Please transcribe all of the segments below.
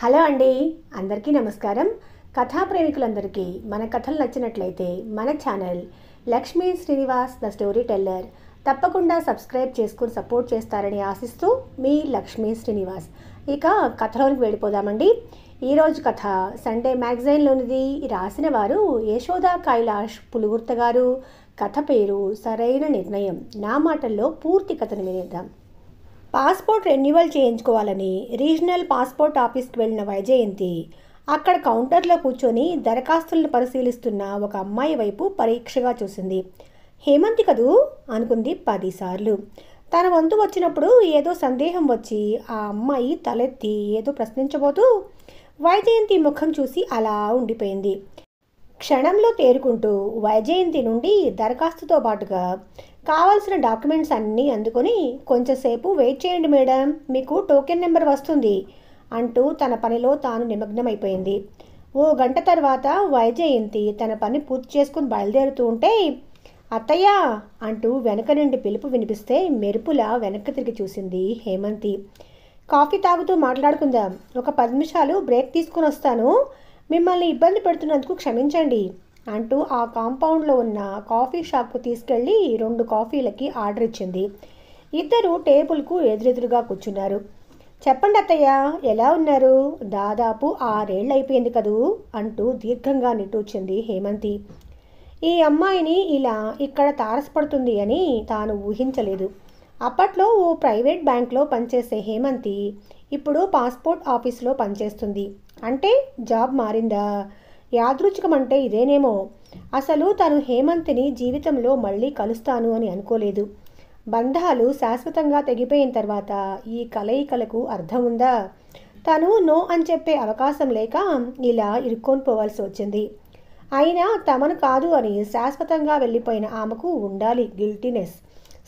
Hello అండి, అందరికీ నమస్కారం. కథా ప్రేమికులందరికీ మన కథలు నచ్చినట్లయితే మన channel Lakshmi Srinivas the story teller తప్పకుండా సబ్స్క్రైబ్ చేసుకుని సపోర్ట్ చేస్తారని ఆశిస్తూ మీ లక్ష్మీ శ్రీనివాస్. ఇక కథలోనికి వెళ్ళిపోదామండి. ఈరోజు కథ సండే మ్యాగజైన్లోనిది. రాసిన వారు యశోదా కైలాష్ పులుగుర్త గారు. కథ పేరు సరైన నిర్ణయం. నా మాటల్లో పూర్తి కథను వినేద్దాం. పాస్పోర్ట్ రెన్యువల్ చేయించుకోవాలని రీజనల్ పాస్పోర్ట్ ఆఫీస్కి వెళ్ళిన వైజయంతి అక్కడ కౌంటర్లో కూర్చొని దరఖాస్తులను పరిశీలిస్తున్న ఒక అమ్మాయి వైపు పరీక్షగా చూసింది. హేమంతి కదూ అనుకుంది 10 సార్లు. తన వంతు వచ్చినప్పుడు ఏదో సందేహం వచ్చి ఆ అమ్మాయి తలెత్తి ఏదో ప్రశ్నించబోతూ వైజయంతి ముఖం చూసి అలా ఉండిపోయింది. క్షణంలో తేరుకుంటూ వైజయంతి నుండి దరఖాస్తుతో పాటుగా కావాల్సిన డాక్యుమెంట్స్ అన్నీ అందుకొని కొంచెంసేపు వెయిట్ చేయండి మేడం, మీకు టోకెన్ నెంబర్ వస్తుంది అంటూ తన పనిలో తాను నిమగ్నమైపోయింది. ఓ గంట తర్వాత వైజయంతి తన పని పూర్తి చేసుకుని బయలుదేరుతూ ఉంటే అత్తయ్య అంటూ వెనక నుండి పిలుపు వినిపిస్తే మెరుపులా వెనక్కి తిరిగి చూసింది హేమంతి. కాఫీ తాగుతూ మాట్లాడుకుందాం, ఒక 10 నిమిషాలు బ్రేక్ తీసుకుని వస్తాను, మిమ్మల్ని ఇబ్బంది పెడుతున్నందుకు క్షమించండి అంటూ ఆ కాంపౌండ్లో ఉన్న కాఫీ షాప్కు తీసుకెళ్ళి 2 కాఫీలకి ఆర్డర్ ఇచ్చింది. ఇద్దరు టేబుల్కు ఎదురెదురుగా కూర్చున్నారు. చెప్పండి అత్తయ్య, ఎలా ఉన్నారు? దాదాపు 6 ఏళ్ళు అయిపోయింది కదూ అంటూ దీర్ఘంగా నిట్టూర్చింది హేమంతి. ఈ అమ్మాయిని ఇలా ఇక్కడ తారసపడుతుంది అని తాను ఊహించలేదు. అప్పట్లో ఓ ప్రైవేట్ బ్యాంక్లో పనిచేసే హేమంతి ఇప్పుడు పాస్పోర్ట్ ఆఫీస్లో పనిచేస్తుంది. అంటే జాబ్ మారిందా? యాదృచ్ఛికం అంటే ఇదేనేమో. అసలు తను హేమంతిని జీవితంలో మళ్ళీ కలుస్తాను అని అనుకోలేదు. బంధాలు శాశ్వతంగా తెగిపోయిన తర్వాత ఈ కలయికలకు అర్థం ఉందా? తను నో అని చెప్పే అవకాశం లేక ఇలా ఇరుక్కొని పోవాల్సి వచ్చింది. అయినా తమను కాదు అని శాశ్వతంగా వెళ్ళిపోయిన ఆమెకు ఉండాలి గిల్టీనెస్.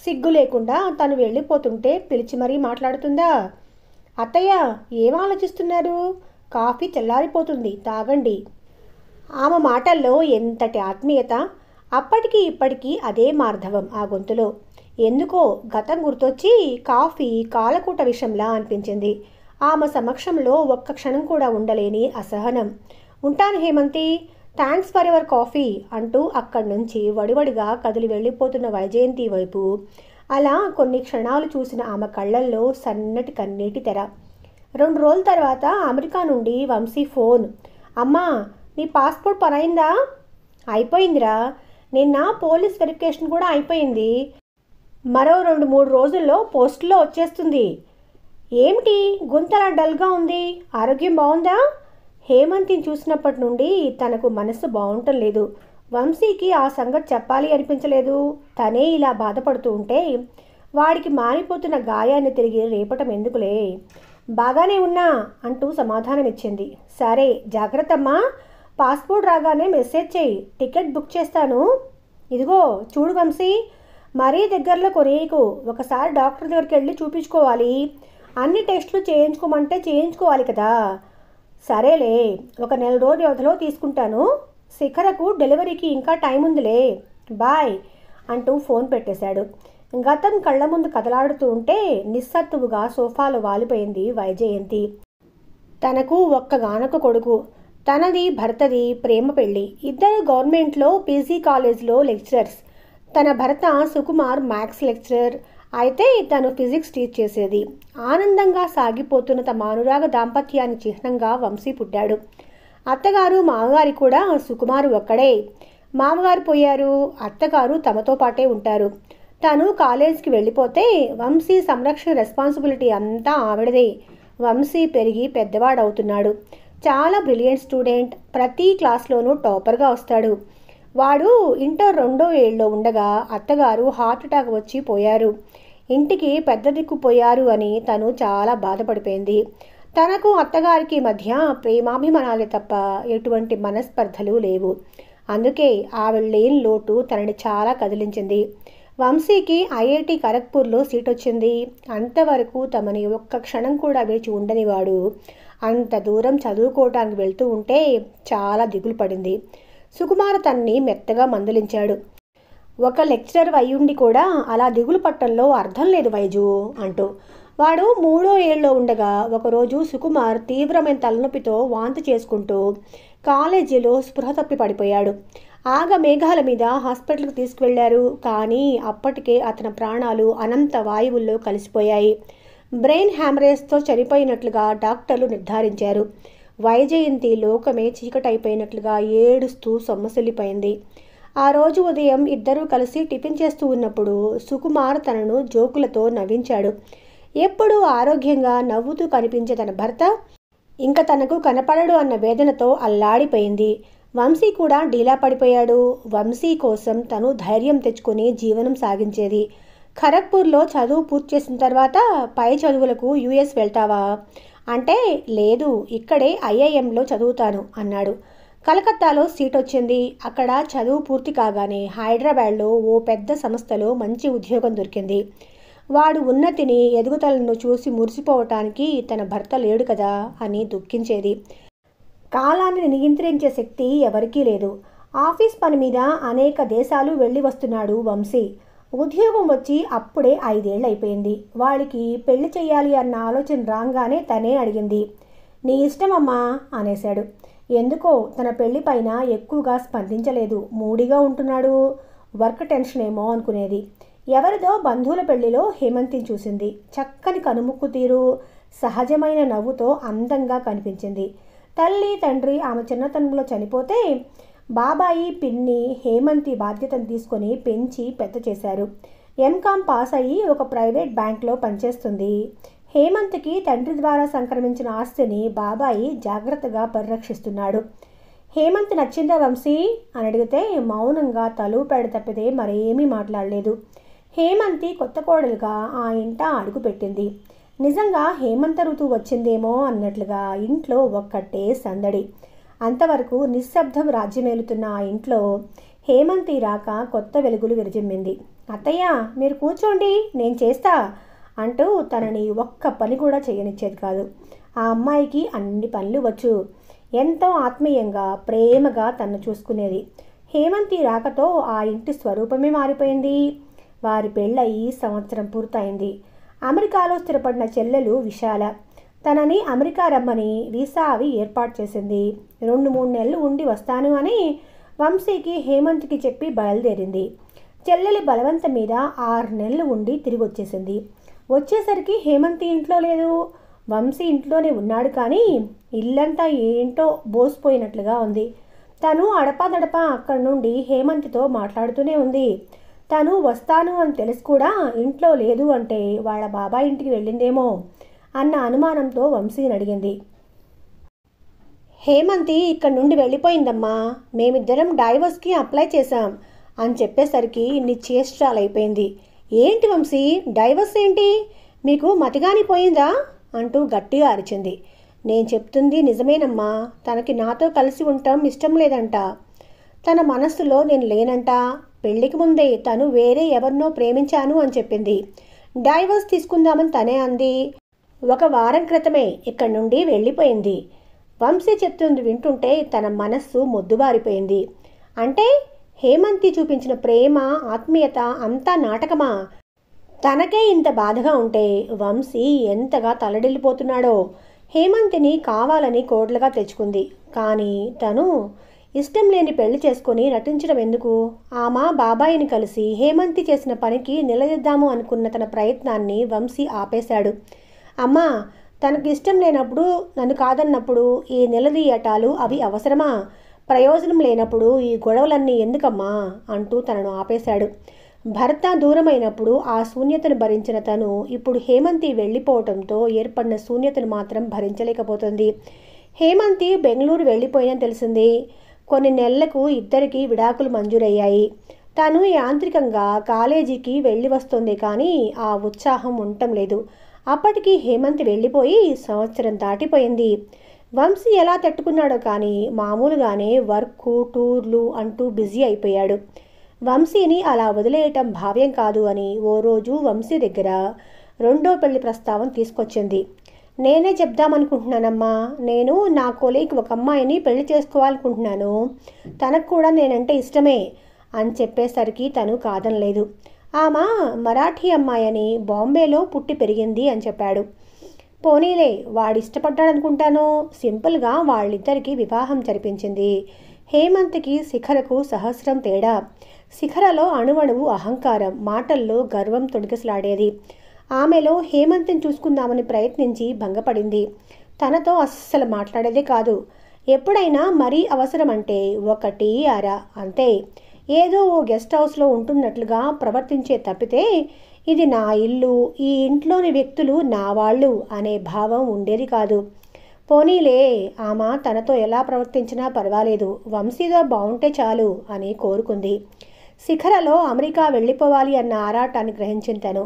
సిగ్గు లేకుండా తను వెళ్ళిపోతుంటే పిలిచి మరీ మాట్లాడుతుందా? అత్తయ్య, ఏం ఆలోచిస్తున్నారు? కాఫీ చల్లారిపోతుంది, తాగండి. ఆమె మాటల్లో ఎంతటి ఆత్మీయత! అప్పటికి ఇప్పటికీ అదే మార్ధవం ఆ గొంతులో. ఎందుకో గతం గుర్తొచ్చి కాఫీ కాలకూట విషంలా అనిపించింది. ఆమె సమక్షంలో ఒక్క క్షణం కూడా ఉండలేని అసహనం. ఉంటాను Hemanthi, thanks for your coffee అంటూ అక్కడి నుంచి వడివడిగా కదిలి వెళ్ళిపోతున్న వైజయంతి వైపు అలా కొన్ని క్షణాలు చూసిన ఆమె కళ్ళల్లో సన్నటి కన్నీటి తెర. 2 రోజుల తర్వాత అమెరికా నుండి వంశీ ఫోన్. అమ్మా, నీ పాస్పోర్ట్ పని అయిందా? అయిపోయిందిరా, నిన్న పోలీస్ వెరిఫికేషన్ కూడా అయిపోయింది. మరో 2-3 రోజుల్లో పోస్టులో వచ్చేస్తుంది. ఏమిటి గొంతలా డల్గా ఉంది? ఆరోగ్యం బాగుందా? హేమంతిని చూసినప్పటి నుండి తనకు మనసు బాగుంటం లేదు. వంశీకి ఆ సంగతి చెప్పాలి అనిపించలేదు. తనే ఇలా బాధపడుతూ ఉంటే వాడికి మారిపోతున్న గాయాన్ని తిరిగి రేపటం ఎందుకులే. బాగానే ఉన్నా అంటూ సమాధానం ఇచ్చింది. సరే, జాగ్రత్తమ్మా, పాస్పోర్ట్ రాగానే మెసేజ్ చేయి, టికెట్ బుక్ చేస్తాను. ఇదిగో చూడు వంశీ, మరీ దగ్గరలో కొనేయకు. ఒకసారి డాక్టర్ దగ్గరికి వెళ్ళి చూపించుకోవాలి. అన్ని టెస్టులు చేయించుకోమంటే చేయించుకోవాలి కదా. సరేలే, ఒక 1 నెల రోజు వ్యవధిలో తీసుకుంటాను. శిఖరకు డెలివరీకి ఇంకా టైం ఉందిలే, బాయ్ అంటూ ఫోన్ పెట్టేశాడు. గతం కళ్ళ ముందు కదలాడుతూ ఉంటే నిస్సత్తువుగా సోఫాలో వాలిపోయింది వైజయంతి. తనకు ఒక్కగానొక్క కొడుకు. తనది భర్తది ప్రేమ పెళ్ళి. ఇద్దరు గవర్నమెంట్లో పీజీ కాలేజ్లో లెక్చరర్స్. తన భర్త సుకుమార్ మ్యాథ్స్ లెక్చరర్ అయితే తను ఫిజిక్స్ టీచ్ చేసేది. ఆనందంగా సాగిపోతున్న తమ అనురాగ దాంపత్యానికి చిహ్నంగా వంశీ పుట్టాడు. అత్తగారు మామగారి కూడా సుకుమారు ఒక్కడే. మామగారు పోయారు, అత్తగారు తమతో పాటే ఉంటారు. తను కాలేజ్కి వెళ్ళిపోతే వంశీ సంరక్షణ రెస్పాన్సిబిలిటీ అంతా ఆవిడదే. వంశీ పెరిగి పెద్దవాడవుతున్నాడు. చాలా బ్రిలియంట్ స్టూడెంట్. ప్రతి క్లాస్లోనూ టాపర్గా వస్తాడు. వాడు ఇంటర్ 2వ ఏళ్ళలో ఉండగా అత్తగారు హార్ట్ అటాక్ వచ్చి పోయారు. ఇంటికి పెద్ద దిక్కు పోయారు అని తను చాలా బాధపడిపోయింది. తనకు అత్తగారికి మధ్య ప్రేమాభిమానాలే తప్ప ఎటువంటి మనస్పర్ధలు లేవు. అందుకే ఆవిడ లేని లోటు తనని చాలా కదిలించింది. వంశీకి ఐఐటి ఖరగ్పూర్లో సీట్ వచ్చింది. అంతవరకు తమని ఒక్క క్షణం కూడా విడిచి ఉండనివాడు అంత దూరం చదువుకోవటానికి వెళ్తూ ఉంటే చాలా దిగులు పడింది. సుకుమార్ తన్ని మెత్తగా మందలించాడు. ఒక లెక్చరర్ అయ్యుండి కూడా అలా దిగులు పట్టంలో అర్థం లేదు వైజు అంటూ. వాడు 3వ ఏళ్ళలో ఉండగా ఒకరోజు సుకుమార్ తీవ్రమైన తలనొప్పితో వాంతి చేసుకుంటూ కాలేజీలో స్పృహ తప్పి పడిపోయాడు. ఆగ మేఘాల మీద హాస్పిటల్కి తీసుకువెళ్లారు. కానీ అప్పటికే అతని ప్రాణాలు అనంత వాయువుల్లో కలిసిపోయాయి. బ్రెయిన్ హ్యామరేజ్తో చనిపోయినట్లుగా డాక్టర్లు నిర్ధారించారు. వైజయంతి లోకమే చీకటైపోయినట్లుగా ఏడుస్తూ సొమ్మసిల్లిపోయింది. ఆ రోజు ఉదయం ఇద్దరూ కలిసి టిఫిన్ చేస్తూ ఉన్నప్పుడు సుకుమార్ తనను జోకులతో నవ్వించాడు. ఎప్పుడూ ఆరోగ్యంగా నవ్వుతూ కనిపించే తన భర్త ఇంక తనకు కనపడడు అన్న వేదనతో అల్లాడిపోయింది. వంశీ కూడా డీలా పడిపోయాడు. వంశీ కోసం తను ధైర్యం తెచ్చుకుని జీవనం సాగించేది. ఖరగ్పూర్లో చదువు పూర్తి చేసిన తర్వాత పై చదువులకు యుఎస్ వెళ్తావా అంటే, లేదు, ఇక్కడే ఐఐఎంలో చదువుతాను అన్నాడు. కలకత్తాలో సీట్ వచ్చింది. అక్కడ చదువు పూర్తి కాగానే హైదరాబాద్లో ఓ పెద్ద సంస్థలో మంచి ఉద్యోగం దొరికింది. వాడు ఉన్నతిని ఎదుగుదలను చూసి మురిసిపోవటానికి తన భర్త లేడు కదా అని దుఃఖించేది. కాలాన్ని నియంత్రించే శక్తి ఎవరికీ లేదు. ఆఫీస్ పని మీద అనేక దేశాలు వెళ్ళి వస్తున్నాడు వంశీ. ఉద్యోగం వచ్చి అప్పుడే 5 ఏళ్ళు అయిపోయింది. వాడికి పెళ్లి చెయ్యాలి అన్న ఆలోచన రాగానే తనే అడిగింది. నీ ఇష్టమమ్మా అనేశాడు. ఎందుకో తన పెళ్లి పైన ఎక్కువగా స్పందించలేదు. మూడిగా ఉంటున్నాడు. వర్క్ టెన్షన్ ఏమో అనుకునేది. ఎవరిదో బంధువుల పెళ్లిలో హేమంతిని చూసింది. చక్కని కనుముక్కు తీరు, సహజమైన నవ్వుతో అందంగా కనిపించింది. తల్లి తండ్రి ఆమె చిన్నతనంలో చనిపోతే బాబాయి పిన్ని హేమంతి బాధ్యతను తీసుకొని పెంచి పెద్ద చేశారు. ఎంకామ్ పాస్ అయ్యి ఒక ప్రైవేట్ బ్యాంక్లో పనిచేస్తుంది. హేమంత్కి తండ్రి ద్వారా సంక్రమించిన ఆస్తిని బాబాయి జాగ్రత్తగా పరిరక్షిస్తున్నాడు. హేమంత్ నచ్చిందా వంశీ అని అడిగితే మౌనంగా తలూపాడు తప్పితే మరేమీ మాట్లాడలేదు. హేమంతి కొత్త కోడలుగా ఆ ఇంట అడుగుపెట్టింది. నిజంగా హేమంత ఋతువు వచ్చిందేమో అన్నట్లుగా ఇంట్లో ఒక్కటే సందడి. అంతవరకు నిశ్శబ్దం రాజ్యమేలుతున్న ఆ ఇంట్లో హేమంతి రాక కొత్త వెలుగులు విరజిమ్మింది. అత్తయ్య, మీరు కూర్చోండి, నేను చేస్తా అంటూ తనని ఒక్క పని కూడా చేయనిచ్చేది కాదు. ఆ అమ్మాయికి అన్ని పనులు వచ్చు. ఎంతో ఆత్మీయంగా ప్రేమగా తనను చూసుకునేది. హేమంతి రాకతో ఆ ఇంటి స్వరూపమే మారిపోయింది. వారి పెళ్ళయి సంవత్సరం పూర్తయింది. అమెరికాలో స్థిరపడిన చెల్లెలు విశాల తనని అమెరికా రమ్మని వీసా అవి ఏర్పాటు చేసింది. 2-3 నెలలు ఉండి వస్తాను అని వంశీకి హేమంత్కి చెప్పి బయలుదేరింది. చెల్లెలి బలవంతం మీద 6 నెలలు ఉండి తిరిగి వచ్చేసింది. వచ్చేసరికి హేమంతి ఇంట్లో లేదు. వంశీ ఇంట్లోనే ఉన్నాడు. కానీ ఇల్లంతా ఏంటో బోసిపోయినట్లుగా ఉంది. తను అడపాదడపా అక్కడి నుండి హేమంతితో మాట్లాడుతూనే ఉంది. తను వస్తాను అని తెలిసి కూడా ఇంట్లో లేదు అంటే వాళ్ళ బాబాయ్ ఇంటికి వెళ్ళిందేమో అన్న అనుమానంతో వంశీని అడిగింది. హేమంతి ఇక్కడి నుండి వెళ్ళిపోయిందమ్మా, మేమిద్దరం డైవర్స్కి అప్లై చేశాం అని చెప్పేసరికి నిశ్చేష్టాలైపోయింది. ఏంటి వంశీ, డైవర్స్ ఏంటి, మీకు మతిగాని పోయిందా అంటూ గట్టిగా అరిచింది. నేను చెప్తుంది నిజమేనమ్మా, తనకి నాతో కలిసి ఉండటం ఇష్టం లేదంట. తన మనస్సులో నేను లేనంట. పెళ్లికి ముందే తను వేరే ఎవరినో ప్రేమించాను అని చెప్పింది. డైవర్స్ తీసుకుందామని తనే అంది. 1 వారం క్రితమే ఇక్కడి నుండి వెళ్ళిపోయింది. వంశీ చెప్తుంది వింటుంటే తన మనస్సు మొద్దుబారిపోయింది. అంటే హేమంతి చూపించిన ప్రేమ, ఆత్మీయత అంతా నాటకమా? తనకే ఇంత బాధగా ఉంటే వంశీ ఎంతగా తలడిల్లిపోతున్నాడో. హేమంతిని కావాలని కోడలుగా తెచ్చుకుంది. కానీ తను ఇష్టం లేని పెళ్లి చేసుకొని నటించడం ఎందుకు? ఆమె బాబాయిని కలిసి హేమంతి చేసిన పనికి నిలదీద్దాము అనుకున్న తన ప్రయత్నాన్ని వంశీ ఆపేశాడు. అమ్మా, తనకు ఇష్టం లేనప్పుడు, నన్ను కాదన్నప్పుడు ఈ నిలదీయటాలు అవి అవసరమా? ప్రయోజనం లేనప్పుడు ఈ గొడవలన్నీ ఎందుకమ్మా అంటూ తనను ఆపేశాడు. భర్త దూరమైనప్పుడు ఆ శూన్యతను భరించిన తను ఇప్పుడు హేమంతి వెళ్ళిపోవడంతో ఏర్పడిన శూన్యతను మాత్రం భరించలేకపోతుంది. హేమంతి బెంగళూరు వెళ్ళిపోయిందని తెలిసింది. కొన్ని నెలలకు ఇద్దరికి విడాకులు మంజూరయ్యాయి. తను యాంత్రికంగా కాలేజీకి వెళ్ళి వస్తుంది. కానీ ఆ ఉత్సాహం ఉండటం లేదు. అప్పటికి హేమంత్ వెళ్ళిపోయి సంవత్సరం దాటిపోయింది. వంశీ ఎలా తట్టుకున్నాడో కానీ మామూలుగానే వర్క్, టూర్లు అంటూ బిజీ అయిపోయాడు. వంశీని అలా వదిలేయటం భావ్యం కాదు అని ఓ రోజు వంశీ దగ్గర 2వ పెళ్లి ప్రస్తావన తీసుకొచ్చింది. నేనే చెప్దామనుకుంటున్నానమ్మా, నేను నా కొలీగ్ ఒక అమ్మాయిని పెళ్లి చేసుకోవాలనుకుంటున్నాను. తనకు కూడా నేనంటే ఇష్టమే అని చెప్పేసరికి తను కాదనలేదు. ఆమె మరాఠీ అమ్మాయని, బాంబేలో పుట్టి పెరిగింది అని చెప్పాడు. పోనీలే, వాడిష్టపడ్డాడనుకుంటాను. సింపుల్గా వాళ్ళిద్దరికీ వివాహం జరిపించింది. హేమంత్కి శిఖరకు సహస్రం తేడా. శిఖరలో అణువణువు అహంకారం, మాటల్లో గర్వం తొణికిసలాడేది. ఆమెలో హేమంత్ని చూసుకుందామని ప్రయత్నించి భంగపడింది. తనతో అస్సలు మాట్లాడేదే కాదు. ఎప్పుడైనా మరీ అవసరమంటే ఒకటి అర అంతే. ఏదో ఓ గెస్ట్ హౌస్లో ఉంటున్నట్లుగా ప్రవర్తించే తప్పితే ఇది నా ఇల్లు, ఈ ఇంట్లోని వ్యక్తులు నా వాళ్ళు అనే భావం ఉండేది కాదు. పోనీలే, ఆమె తనతో ఎలా ప్రవర్తించినా పర్వాలేదు, వంశీతో బాగుంటే చాలు అని కోరుకుంది. శిఖరలో అమెరికా వెళ్ళిపోవాలి అన్న ఆరాటాన్ని గ్రహించిన తను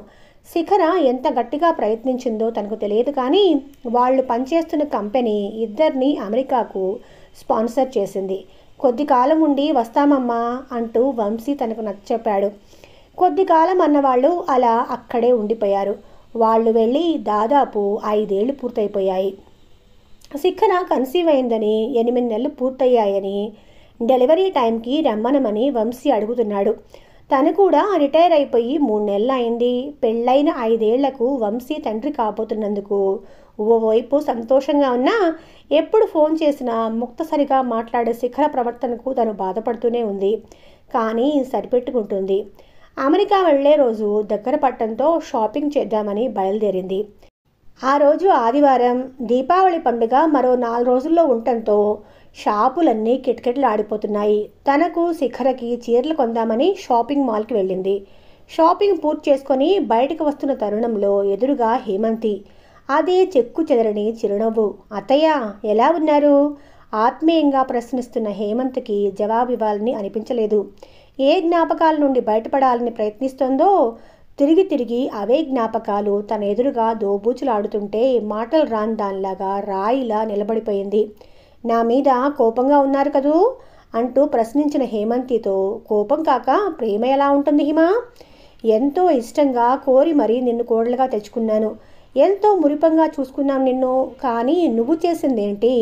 శిఖర ఎంత గట్టిగా ప్రయత్నించిందో తనకు తెలియదు. కానీ వాళ్ళు పనిచేస్తున్న కంపెనీ ఇద్దరిని అమెరికాకు స్పాన్సర్ చేసింది. కొద్ది కాలం ఉండి వస్తామమ్మా అంటూ వంశీ తనకు నచ్చచెప్పాడు. కొద్ది కాలం అన్నవాళ్ళు అలా అక్కడే ఉండిపోయారు. వాళ్ళు వెళ్ళి దాదాపు 5 ఏళ్ళు పూర్తయిపోయాయి. శిఖర కన్సీవ్ అయిందని, 8 నెలలు పూర్తయ్యాయని, డెలివరీ టైంకి రమ్మనమని వంశీ అడుగుతున్నాడు. తను కూడా రిటైర్ అయిపోయి 3 నెలలు అయింది. పెళ్ళైన 5 ఏళ్లకు వంశీ తండ్రి కాబోతున్నందుకు ఓవైపు సంతోషంగా ఉన్నా, ఎప్పుడు ఫోన్ చేసినా ముక్తసరిగా మాట్లాడే శిఖర ప్రవర్తనకు తను బాధపడుతూనే ఉంది. కానీ సరిపెట్టుకుంటుంది. అమెరికా వెళ్లే రోజు దగ్గర పట్టడంతో షాపింగ్ చేద్దామని బయలుదేరింది. ఆ రోజు ఆదివారం. దీపావళి పండుగ మరో 4 రోజుల్లో ఉండటంతో షాపులన్నీ కిటకిటలాడిపోతున్నాయి. తనకు శిఖరకి చీరలు కొందామని షాపింగ్ మాల్కి వెళ్ళింది. షాపింగ్ పూర్తి చేసుకొని బయటకు వస్తున్న తరుణంలో ఎదురుగా హేమంతి. అదే చెక్కు చెదరని చిరునవ్వు. అత్తయ్య, ఎలా ఉన్నారు? ఆత్మీయంగా ప్రశ్నిస్తున్న హేమంత్కి జవాబివ్వాలని అనిపించలేదు. ఏ జ్ఞాపకాల నుండి బయటపడాలని ప్రయత్నిస్తోందో తిరిగి తిరిగి అవే జ్ఞాపకాలు తన ఎదురుగా దోబూచులాడుతుంటే మాటలు రాని దానిలాగా రాయిలా నిలబడిపోయింది. నా మీద కోపంగా ఉన్నారు కదూ అంటూ ప్రశ్నించిన హేమంతితో, కోపం కాక ప్రేమ ఎలా ఉంటుంది హిమా? ఎంతో ఇష్టంగా కోరి మరీ నిన్ను కోడలుగా తెచ్చుకున్నాను. ఎంతో మురిపంగా చూసుకున్నాను నిన్ను. కానీ నువ్వు చేసిందేంటి?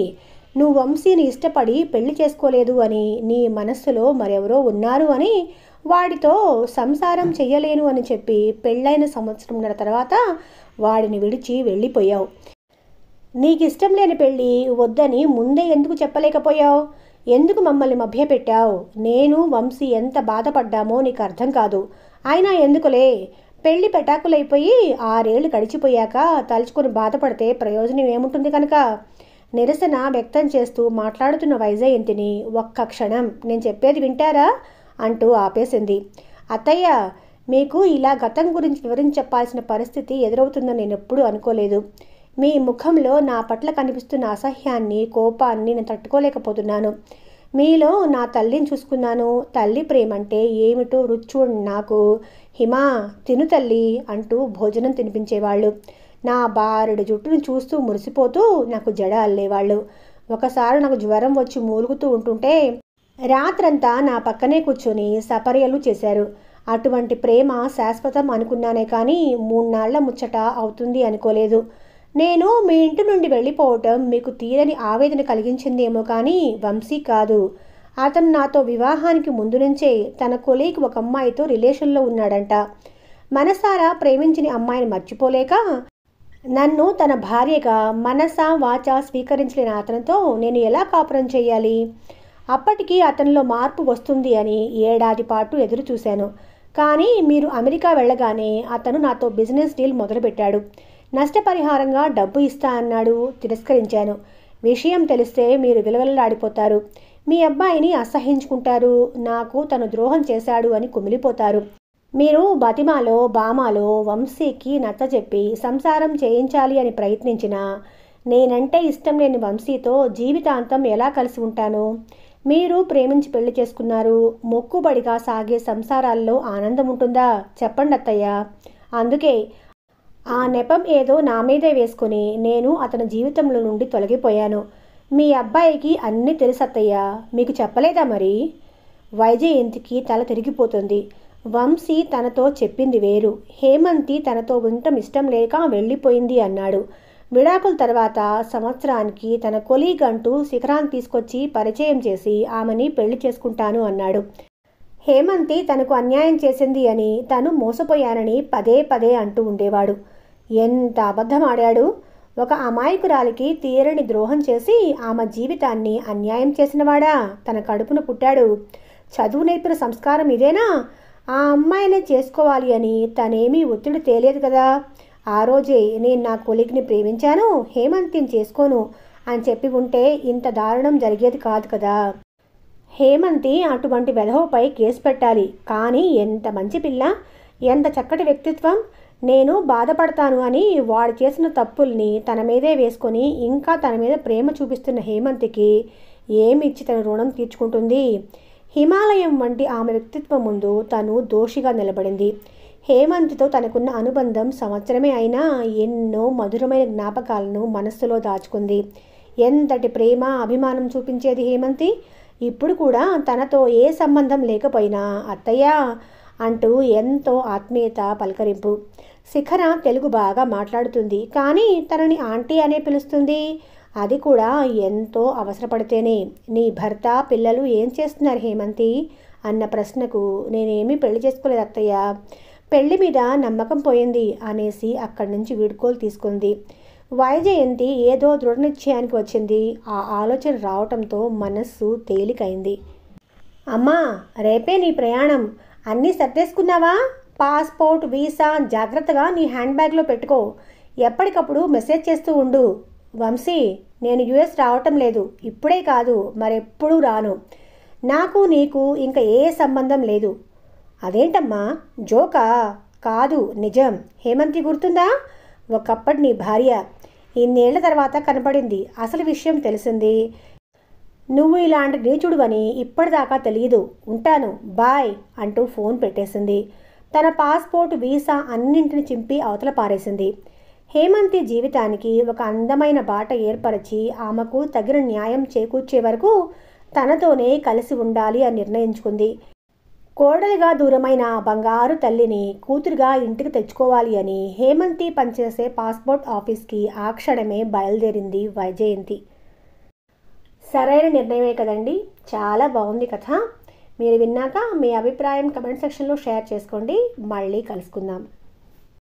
నువ్వు వంశీని ఇష్టపడి పెళ్లి చేసుకోలేదు అని, నీ మనస్సులో మరెవరో ఉన్నారు అని, వాడితో సంసారం చెయ్యలేను అని చెప్పి పెళ్ళైన సంవత్సరంన్నర తర్వాత వాడిని విడిచి వెళ్ళిపోయావు. నీకిష్టం లేని పెళ్ళి వద్దని ముందే ఎందుకు చెప్పలేకపోయావు? ఎందుకు మమ్మల్ని మభ్యపెట్టావు? నేను వంశీ ఎంత బాధపడ్డామో నీకు అర్థం కాదు. అయినా ఎందుకులే, పెళ్లి పెటాకులైపోయి 6 ఏళ్ళు గడిచిపోయాక తలుచుకొని బాధపడితే ప్రయోజనం ఏముంటుంది కనుక? నిరసన వ్యక్తం చేస్తూ మాట్లాడుతున్న వైజయంతిని ఒక్క క్షణం నేను చెప్పేది వింటారా అంటూ ఆపేసింది. అత్తయ్య, మీకు ఇలా గతం గురించి వివరించి చెప్పాల్సిన పరిస్థితి ఎదురవుతుందని నేను ఎప్పుడూ అనుకోలేదు. మీ ముఖంలో నా పట్ల కనిపిస్తున్న అసహ్యాన్ని, కోపాన్ని నేను తట్టుకోలేకపోతున్నాను. మీలో నా తల్లిని చూసుకున్నాను. తల్లి ప్రేమంటే ఏమిటో రుచి చూడండి నాకు. హిమా, తిను తల్లి అంటూ భోజనం తినిపించేవాళ్ళు. నా బారెడు జుట్టును చూస్తూ మురిసిపోతూ నాకు జడ అల్లేవాళ్ళు. ఒకసారి నాకు జ్వరం వచ్చి మూలుగుతూ ఉంటుంటే రాత్రంతా నా పక్కనే కూర్చొని సపర్యలు చేశారు. అటువంటి ప్రేమ శాశ్వతం అనుకున్నానే కానీ 3 నాళ్ల ముచ్చట అవుతుంది అనుకోలేదు. నేను మీ ఇంటి నుండి వెళ్ళిపోవటం మీకు తీరని ఆవేదన కలిగించిందేమో కానీ వంశీ కాదు. అతను నాతో వివాహానికి ముందు నుంచే తన కొలీగ్ ఒక అమ్మాయితో రిలేషన్లో ఉన్నాడంట. మనసారా ప్రేమించిన అమ్మాయిని మర్చిపోలేక నన్ను తన భార్యగా మనసా వాచా స్వీకరించలేని అతనితో నేను ఎలా కాపురం చేయాలి? అప్పటికి అతనిలో మార్పు వస్తుంది అని 1 ఏడాది పాటు ఎదురు చూశాను. కానీ మీరు అమెరికా వెళ్ళగానే అతను నాతో బిజినెస్ డీల్ మొదలుపెట్టాడు. నష్టపరిహారంగా డబ్బు ఇస్తా అన్నాడు. తిరస్కరించాను. విషయం తెలిస్తే మీరు విలవిల్లాడిపోతారు. మీ అబ్బాయిని అసహించుకుంటారు. నాకు తను ద్రోహం చేశాడు అని కుమిలిపోతారు. మీరు బతిమాలో బామాలో వంశీకి నచ్చజెప్పి సంసారం చేయించాలి అని ప్రయత్నించినా నేనంటే ఇష్టం లేని వంశీతో జీవితాంతం ఎలా కలిసి ఉంటాను? మీరు ప్రేమించి పెళ్లి చేసుకున్నారు. మొక్కుబడిగా సాగే సంసారాల్లో ఆనందం ఉంటుందా? చెప్పండి అత్తయ్య. అందుకే ఆ నెపం ఏదో నా మీదే వేసుకుని నేను అతని జీవితంలో నుండి తొలగిపోయాను. మీ అబ్బాయికి అన్నీ తెలుసత్తయ్య, మీకు చెప్పలేదా మరి? వైజయంతికి తల తిరిగిపోతుంది. వంశీ తనతో చెప్పింది వేరు. హేమంతి తనతో ఉండటం ఇష్టం లేక వెళ్ళిపోయింది అన్నాడు. విడాకుల తర్వాత సంవత్సరానికి తన కొలీగ్ అంటూ శిఖరాన్ని తీసుకొచ్చి పరిచయం చేసి ఆమెని పెళ్లి చేసుకుంటాను అన్నాడు. హేమంతి తనకు అన్యాయం చేసింది అని, తను మోసపోయానని పదే పదే అంటూ ఉండేవాడు. ఎంత అబద్ధం ఆడాడు! ఒక అమాయకురాలికి తీరని ద్రోహం చేసి ఆమె జీవితాన్ని అన్యాయం చేసినవాడా తన కడుపున పుట్టాడు. చదువు నేర్పిన సంస్కారం ఇదేనా? ఆ అమ్మాయినే చేసుకోవాలి అని తనేమీ ఒత్తిడి తేలేదు కదా. ఆ రోజే నేను నా కొలిగ్ని ప్రేమించాను, హేమంతిని చేసుకోను అని చెప్పి ఉంటే ఇంత దారుణం జరిగేది కాదు కదా. హేమంతి అటువంటి వెధవపై కేసు పెట్టాలి. కానీ ఎంత మంచి పిల్ల, ఎంత చక్కటి వ్యక్తిత్వం. నేను బాధపడతాను అని వాడు చేసిన తప్పుల్ని తన మీదే వేసుకొని ఇంకా తన మీద ప్రేమ చూపిస్తున్న హేమంతికి ఏమిచ్చి తన రుణం తీర్చుకుంటుంది? హిమాలయం వంటి ఆమె వ్యక్తిత్వం ముందు తను దోషిగా నిలబడింది. హేమంతితో తనకున్న అనుబంధం సంవత్సరమే అయినా ఎన్నో మధురమైన జ్ఞాపకాలను మనస్సులో దాచుకుంది. ఎంతటి ప్రేమ అభిమానం చూపించేది హేమంతి. ఇప్పుడు కూడా తనతో ఏ సంబంధం లేకపోయినా అత్తయ్య అంటూ ఎంతో ఆత్మీయత పలకరింపు. శిఖర తెలుగు బాగా మాట్లాడుతుంది, కానీ తనని ఆంటీ అనే పిలుస్తుంది. అది కూడా ఎంతో అవసరపడితేనే. నీ భర్త పిల్లలు ఏం చేస్తున్నారు హేమంతి అన్న ప్రశ్నకు నేనేమీ పెళ్లి చేసుకోలేదు అత్తయ్య, పెళ్లి మీద నమ్మకం పోయింది అనేసి అక్కడి నుంచి వీడ్కోలు తీసుకుంది. వైజయంతి ఏదో దృఢ నిశ్చయానికి వచ్చింది. ఆ ఆలోచన రావటంతో మనస్సు తేలికైంది. అమ్మా, రేపే నీ ప్రయాణం. అన్నీ సర్దేసుకున్నావా? పాస్పోర్ట్, వీసా జాగ్రత్తగా నీ హ్యాండ్ బ్యాగ్లో పెట్టుకో. ఎప్పటికప్పుడు మెసేజ్ చేస్తూ ఉండు. వంశీ, నేను యుఎస్ రావటం లేదు. ఇప్పుడే కాదు, మరెప్పుడూ రాను. నాకు నీకు ఇంకా ఏ సంబంధం లేదు. అదేంటమ్మా, జోకా? కాదు, నిజం. హేమంతి గుర్తుందా? ఒకప్పటి నీ భార్య. ఇన్నేళ్ల తర్వాత కనపడింది. అసలు విషయం తెలిసింది. నువ్వు ఇలాంటి నీచుడువని ఇప్పటిదాకా తెలియదు. ఉంటాను, బాయ్ అంటూ ఫోన్ పెట్టేసింది. తన పాస్పోర్ట్, వీసా అన్నింటిని చింపి అవతల పారేసింది. హేమంతి జీవితానికి ఒక అందమైన బాట ఏర్పరిచి ఆమెకు తగిన న్యాయం చేకూర్చే వరకు తనతోనే కలిసి ఉండాలి అని నిర్ణయించుకుంది. కోడలిగా దూరమైన బంగారు తల్లిని కూతురుగా ఇంటికి తెచ్చుకోవాలి అని హేమంతి పనిచేసే పాస్పోర్ట్ ఆఫీస్కి ఆ క్షణమే బయలుదేరింది వైజయంతి. సరైన నిర్ణయమే కదండి. చాలా బాగుంది కథ. మీరు విన్నాక మీ అభిప్రాయం కమెంట్ సెక్షన్లో షేర్ చేసుకోండి. మళ్ళీ కలుసుకుందాం.